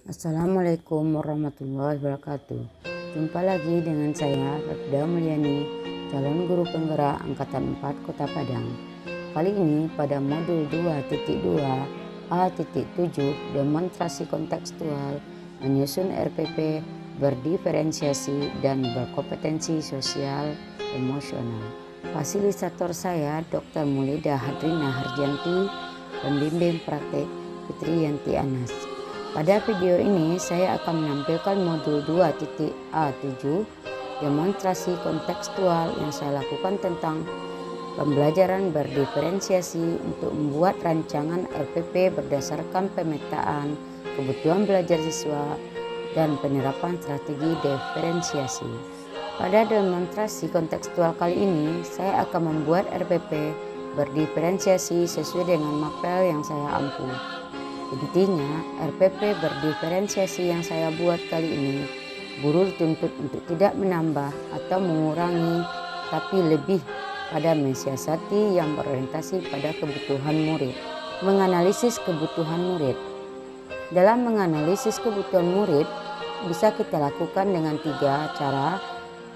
Assalamualaikum warahmatullahi wabarakatuh. Jumpa lagi dengan saya Rafda Mulyani, calon guru penggerak Angkatan 4 Kota Padang. Kali ini pada modul 2.2 A.7 demonstrasi kontekstual menyusun RPP berdiferensiasi dan berkompetensi sosial emosional. Fasilitator saya Dr. Mulida Hadrina Harjanti, pembimbing praktek Fitri Yanti Anas. Pada video ini saya akan menampilkan modul 2.A7 demonstrasi kontekstual yang saya lakukan tentang pembelajaran berdiferensiasi untuk membuat rancangan RPP berdasarkan pemetaan kebutuhan belajar siswa dan penerapan strategi diferensiasi. Pada demonstrasi kontekstual kali ini saya akan membuat RPP berdiferensiasi sesuai dengan mapel yang saya ampuh. Intinya, RPP berdiferensiasi yang saya buat kali ini, guru dituntut untuk tidak menambah atau mengurangi, tapi lebih pada mensiasati yang berorientasi pada kebutuhan murid. Menganalisis kebutuhan murid. Dalam menganalisis kebutuhan murid, bisa kita lakukan dengan 3 cara,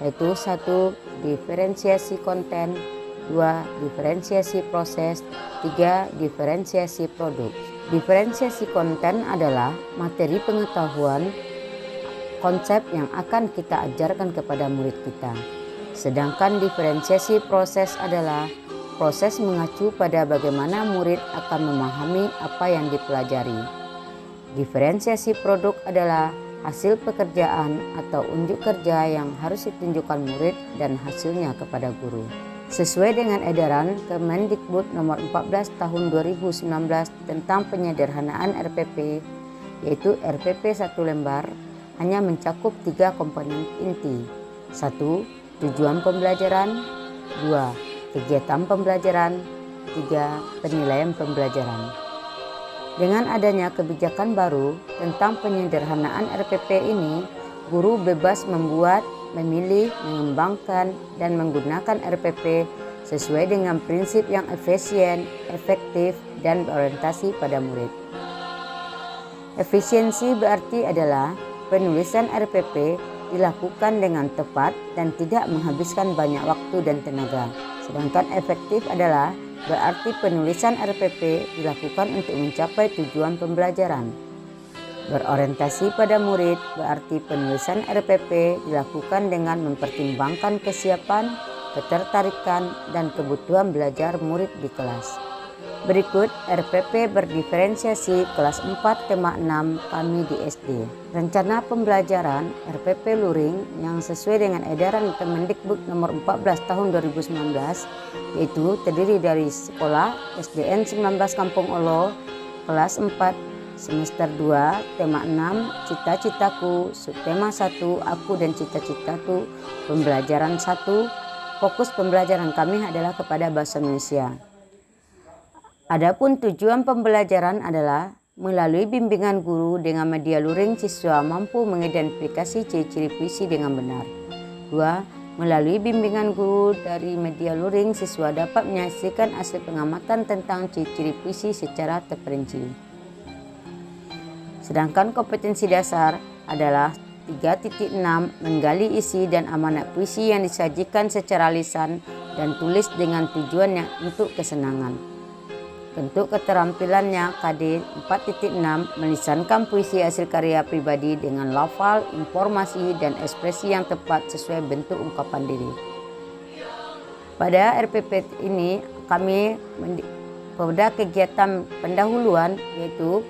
yaitu 1. Diferensiasi konten, 2. Diferensiasi proses, 3. Diferensiasi produk. Diferensiasi konten adalah materi pengetahuan konsep yang akan kita ajarkan kepada murid kita. Sedangkan diferensiasi proses adalah proses mengacu pada bagaimana murid akan memahami apa yang dipelajari. Diferensiasi produk adalah hasil pekerjaan atau unjuk kerja yang harus ditunjukkan murid dan hasilnya kepada guru. Sesuai dengan edaran Kemendikbud nomor 14 tahun 2019 tentang penyederhanaan RPP, yaitu RPP 1 lembar hanya mencakup 3 komponen inti. 1. Tujuan pembelajaran, 2. Kegiatan pembelajaran, 3. Penilaian pembelajaran. Dengan adanya kebijakan baru tentang penyederhanaan RPP ini, guru bebas membuat, memilih, mengembangkan, dan menggunakan RPP sesuai dengan prinsip yang efisien, efektif, dan berorientasi pada murid. Efisiensi berarti adalah penulisan RPP dilakukan dengan tepat dan tidak menghabiskan banyak waktu dan tenaga. Sedangkan efektif adalah berarti penulisan RPP dilakukan untuk mencapai tujuan pembelajaran. Berorientasi pada murid berarti penulisan RPP dilakukan dengan mempertimbangkan kesiapan, ketertarikan, dan kebutuhan belajar murid di kelas. Berikut RPP berdiferensiasi kelas 4 tema 6 kami di SD. Rencana pembelajaran RPP luring yang sesuai dengan edaran Kemendikbud nomor 14 tahun 2019, yaitu terdiri dari sekolah SDN 19 Kampung Olo, kelas 4 semester 2, tema 6, cita-citaku, subtema 1, aku dan cita-citaku, pembelajaran 1, fokus pembelajaran kami adalah kepada bahasa Indonesia. Adapun tujuan pembelajaran adalah melalui bimbingan guru dengan media luring siswa mampu mengidentifikasi ciri-ciri puisi dengan benar. 2. Melalui bimbingan guru dari media luring siswa dapat menyaksikan hasil pengamatan tentang ciri-ciri puisi secara terperinci. Sedangkan kompetensi dasar adalah 3.6 menggali isi dan amanat puisi yang disajikan secara lisan dan tulis dengan tujuannya untuk kesenangan. Bentuk keterampilannya KD 4.6 melisankan puisi hasil karya pribadi dengan lafal, informasi, dan ekspresi yang tepat sesuai bentuk ungkapan diri. Pada RPP ini kami pada kegiatan pendahuluan, yaitu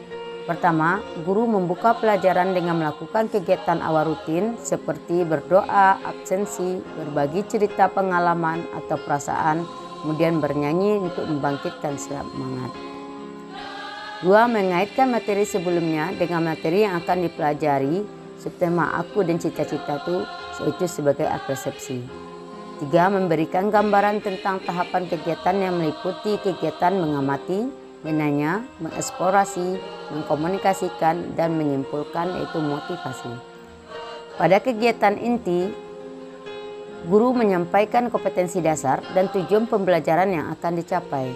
pertama, guru membuka pelajaran dengan melakukan kegiatan awal rutin seperti berdoa, absensi, berbagi cerita pengalaman atau perasaan, kemudian bernyanyi untuk membangkitkan semangat. 2. Mengaitkan materi sebelumnya dengan materi yang akan dipelajari, subtema aku dan cita-citaku, yaitu sebagai persepsi. 3. Memberikan gambaran tentang tahapan kegiatan yang meliputi kegiatan mengamati, menanya, mengeksplorasi, mengkomunikasikan, dan menyimpulkan, yaitu motivasi. Pada kegiatan inti, guru menyampaikan kompetensi dasar dan tujuan pembelajaran yang akan dicapai.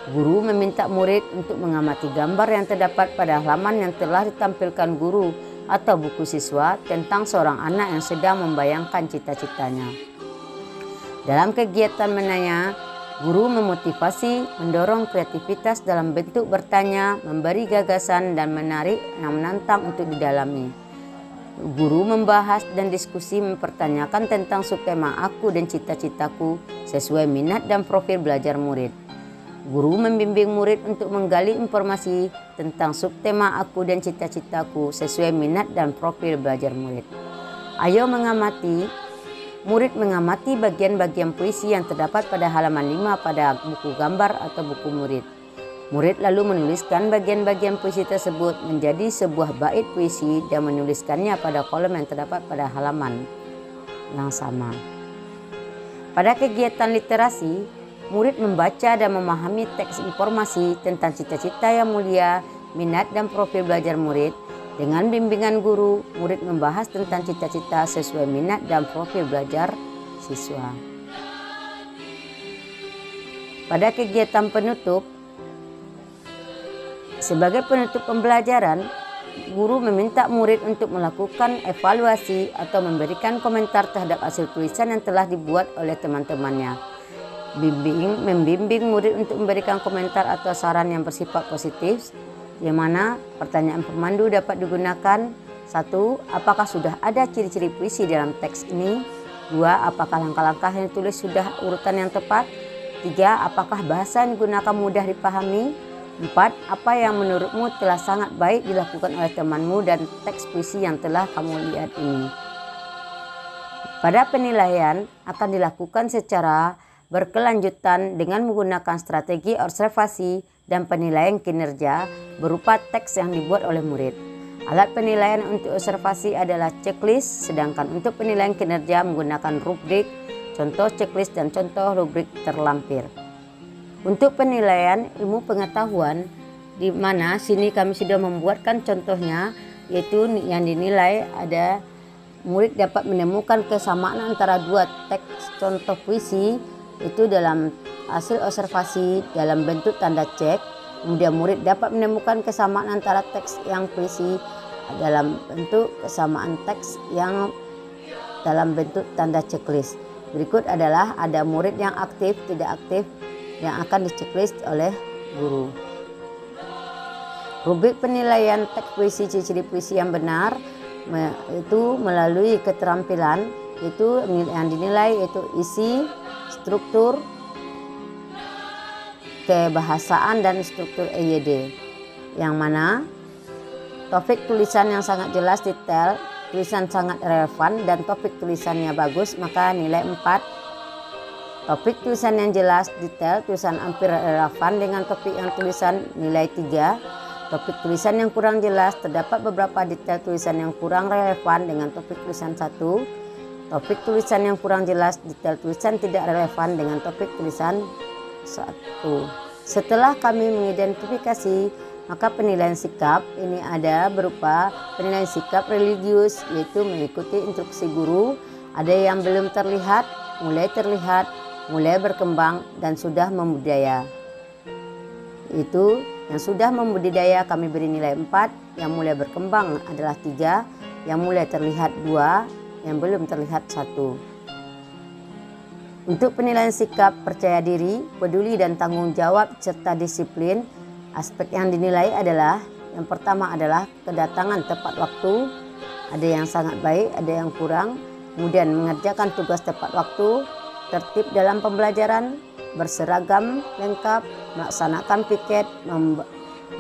Guru meminta murid untuk mengamati gambar yang terdapat pada halaman yang telah ditampilkan guru atau buku siswa tentang seorang anak yang sedang membayangkan cita-citanya. Dalam kegiatan menanya, guru memotivasi, mendorong kreativitas dalam bentuk bertanya, memberi gagasan, dan menarik yang menantang untuk didalami. Guru membahas dan diskusi mempertanyakan tentang subtema aku dan cita-citaku sesuai minat dan profil belajar murid. Guru membimbing murid untuk menggali informasi tentang subtema aku dan cita-citaku sesuai minat dan profil belajar murid. Ayo mengamati. Murid mengamati bagian-bagian puisi yang terdapat pada halaman 5 pada buku gambar atau buku murid. Murid lalu menuliskan bagian-bagian puisi tersebut menjadi sebuah bait puisi dan menuliskannya pada kolom yang terdapat pada halaman yang sama. Pada kegiatan literasi, murid membaca dan memahami teks informasi tentang cita-cita yang mulia, minat dan profil belajar murid. Dengan bimbingan guru, murid membahas tentang cita-cita sesuai minat dan profil belajar siswa. Pada kegiatan penutup, sebagai penutup pembelajaran, guru meminta murid untuk melakukan evaluasi atau memberikan komentar terhadap hasil tulisan yang telah dibuat oleh teman-temannya. Membimbing murid untuk memberikan komentar atau saran yang bersifat positif, di mana pertanyaan pemandu dapat digunakan. 1. Apakah sudah ada ciri-ciri puisi dalam teks ini? 2. Apakah langkah-langkah yang ditulis sudah urutan yang tepat? 3. Apakah bahasa yang digunakan mudah dipahami? 4. Apa yang menurutmu telah sangat baik dilakukan oleh temanmu dan teks puisi yang telah kamu lihat ini? Pada penilaian akan dilakukan secara berkelanjutan dengan menggunakan strategi observasi dan penilaian kinerja berupa teks yang dibuat oleh murid. Alat penilaian untuk observasi adalah checklist, sedangkan untuk penilaian kinerja menggunakan rubrik, contoh checklist dan contoh rubrik terlampir. Untuk penilaian ilmu pengetahuan, di mana sini kami sudah membuatkan contohnya, yaitu yang dinilai ada murid dapat menemukan kesamaan antara dua teks contoh puisi itu dalam hasil observasi dalam bentuk tanda cek. Kemudian murid dapat menemukan kesamaan antara teks yang puisi dalam bentuk kesamaan teks yang dalam bentuk tanda checklist. Berikut adalah ada murid yang aktif, tidak aktif yang akan diceklis oleh guru. Rubrik penilaian teks puisi, ciri-ciri puisi yang benar itu melalui keterampilan, itu yang dinilai yaitu isi, struktur, kebahasaan dan struktur EYD, yang mana topik tulisan yang sangat jelas, detail, tulisan sangat relevan dan topik tulisannya bagus maka nilai 4. Topik tulisan yang jelas, detail, tulisan hampir relevan dengan topik yang tulisan nilai 3. Topik tulisan yang kurang jelas, terdapat beberapa detail tulisan yang kurang relevan dengan topik tulisan 1. Topik tulisan yang kurang jelas, detail tulisan tidak relevan dengan topik tulisan 1. Setelah kami mengidentifikasi, maka penilaian sikap ini ada berupa penilaian sikap religius, yaitu mengikuti instruksi guru. Ada yang belum terlihat, mulai berkembang, dan sudah membudaya. Itu yang sudah membudidaya kami beri nilai 4, yang mulai berkembang adalah 3, yang mulai terlihat 2, yang belum terlihat 1. Untuk penilaian sikap percaya diri, peduli dan tanggung jawab serta disiplin, aspek yang dinilai adalah yang pertama adalah kedatangan tepat waktu, ada yang sangat baik, ada yang kurang, kemudian mengerjakan tugas tepat waktu, tertib dalam pembelajaran, berseragam lengkap, melaksanakan piket,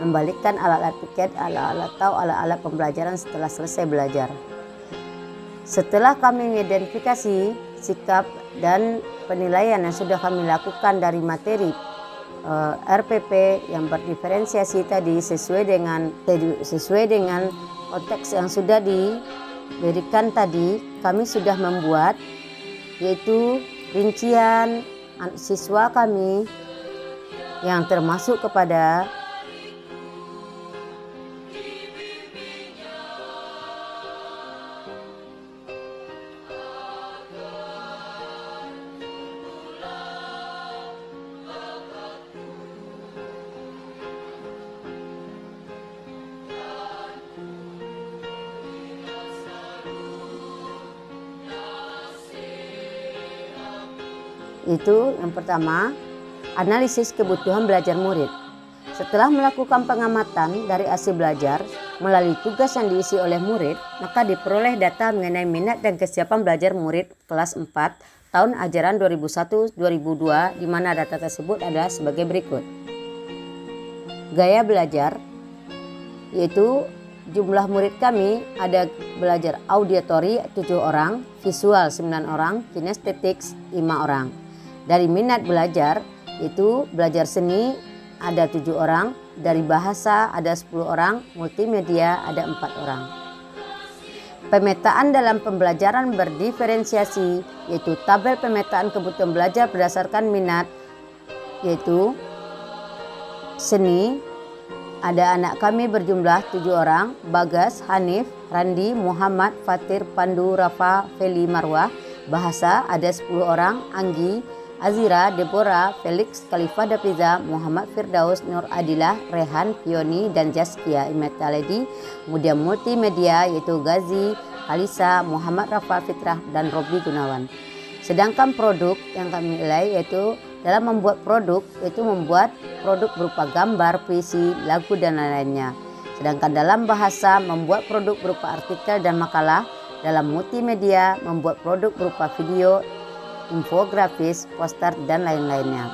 membalikkan alat-alat piket, alat-alat pembelajaran setelah selesai belajar. Setelah kami mengidentifikasi sikap dan penilaian yang sudah kami lakukan dari materi RPP yang berdiferensiasi tadi sesuai dengan konteks yang sudah diberikan tadi, kami sudah membuat yaitu rincian siswa kami yang termasuk kepada Itu yang pertama, analisis kebutuhan belajar murid. Setelah melakukan pengamatan dari hasil belajar melalui tugas yang diisi oleh murid, maka diperoleh data mengenai minat dan kesiapan belajar murid kelas 4 tahun ajaran 2001-2002, di mana data tersebut adalah sebagai berikut. Gaya belajar, yaitu jumlah murid kami ada belajar auditori 7 orang, visual 9 orang, kinestetik 5 orang. Dari minat belajar, yaitu belajar seni ada 7 orang, dari bahasa ada 10 orang, multimedia ada 4 orang. Pemetaan dalam pembelajaran berdiferensiasi, yaitu tabel pemetaan kebutuhan belajar berdasarkan minat, yaitu seni, ada anak kami berjumlah 7 orang, Bagas, Hanif, Randi, Muhammad, Fatir, Pandu, Rafa, Feli, Marwah. Bahasa ada 10 orang, Anggi, Azira, Deborah, Felix, Khalifah Dapiza, Muhammad Firdaus, Nur Adilah, Rehan, Pioni, dan Jaskia Imetaledi. Kemudian multimedia yaitu Gazi, Alisa, Muhammad Rafa Fitrah, dan Robi Gunawan. Sedangkan produk yang kami nilai yaitu dalam membuat produk, yaitu membuat produk berupa gambar, puisi, lagu, dan lain-lainnya. Sedangkan dalam bahasa membuat produk berupa artikel dan makalah. Dalam multimedia membuat produk berupa video, infografis, poster, dan lain-lainnya.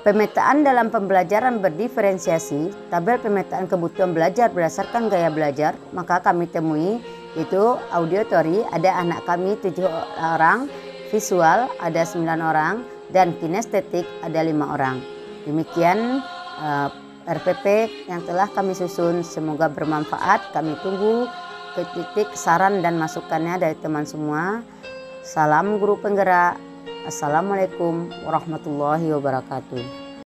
Pemetaan dalam pembelajaran berdiferensiasi, tabel pemetaan kebutuhan belajar berdasarkan gaya belajar, maka kami temui yaitu auditori ada anak kami 7 orang, visual ada 9 orang, dan kinestetik ada 5 orang. Demikian RPP yang telah kami susun, semoga bermanfaat. Kami tunggu titik saran dan masukannya dari teman semua. Salam guru penggerak. Assalamualaikum warahmatullahi wabarakatuh.